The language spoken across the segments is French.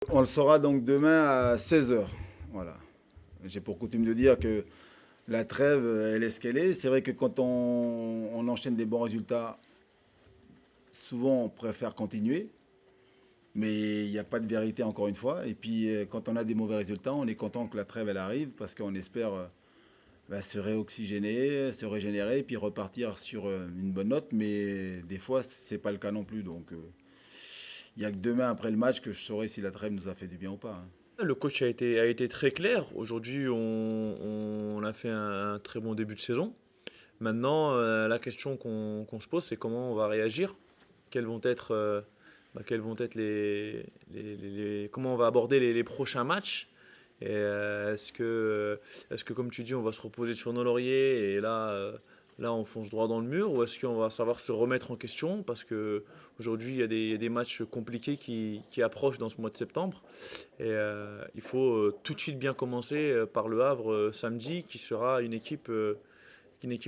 On le saura donc demain à 16 h. Voilà. J'ai pour coutume de dire que la trêve, elle est ce qu'elle est. C'est vrai que quand on enchaîne des bons résultats, souvent on préfère continuer. Mais il n'y a pas de vérité encore une fois. Et puis quand on a des mauvais résultats, on est content que la trêve elle arrive parce qu'on espère se réoxygéner, se régénérer et puis repartir sur une bonne note. Mais des fois, c'est pas le cas non plus. Donc il n'y a que demain après le match que je saurai si la trêve nous a fait du bien ou pas, hein. Le coach a été très clair. Aujourd'hui, on a fait un très bon début de saison. Maintenant, la question qu'on se pose, c'est comment on va réagir. Quels vont être comment on va aborder les prochains matchs. Et est-ce que, comme tu dis, on va se reposer sur nos lauriers et là, on fonce droit dans le mur, ou est-ce qu'on va savoir se remettre en question parce que aujourd'hui, il y a des matchs compliqués qui approchent dans ce mois de septembre. Et il faut tout de suite bien commencer par Le Havre samedi, qui sera une équipe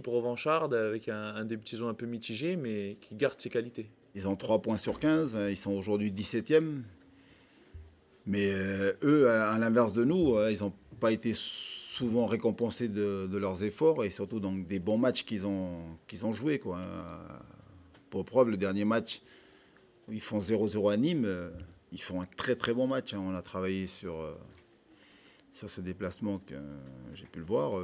revancharde avec un début de saison un peu mitigé, mais qui garde ses qualités. Ils ont 3 points sur 15. Ils sont aujourd'hui 17e. Mais eux, à l'inverse de nous, ils n'ont pas été souvent récompensés de leurs efforts et surtout donc des bons matchs qu'ils ont joués, quoi. Pour preuve, le dernier match, où ils font 0-0 à Nîmes, ils font un très très bon match, hein. On a travaillé sur ce déplacement que j'ai pu le voir.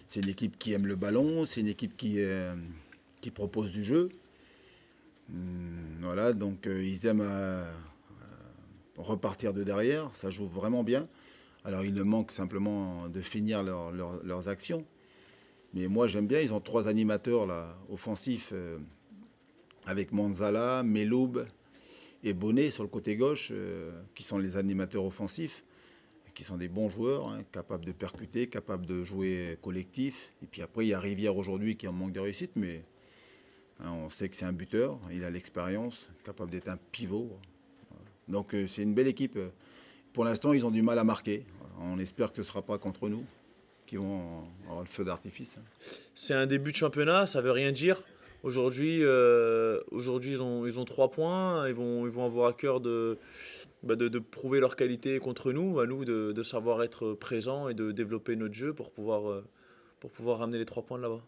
C'est une équipe qui aime le ballon, c'est une équipe qui propose du jeu. Voilà, donc ils aiment repartir de derrière, ça joue vraiment bien. Alors il leur manque simplement de finir leurs actions. Mais moi j'aime bien, ils ont 3 animateurs là, offensifs, avec Manzala, Meloub et Bonnet sur le côté gauche, qui sont les animateurs offensifs, qui sont des bons joueurs, hein, capables de percuter, capables de jouer collectif. Et puis après il y a Rivière aujourd'hui qui en manque de réussite, mais hein, on sait que c'est un buteur, il a l'expérience, capable d'être un pivot. Donc c'est une belle équipe. Pour l'instant, ils ont du mal à marquer. On espère que ce ne sera pas contre nous qui vont avoir le feu d'artifice. C'est un début de championnat, ça veut rien dire. Aujourd'hui, ils ont 3 points. Ils vont avoir à cœur de prouver leur qualité contre nous, à nous de savoir être présents et de développer notre jeu pour pouvoir ramener les 3 points de là-bas.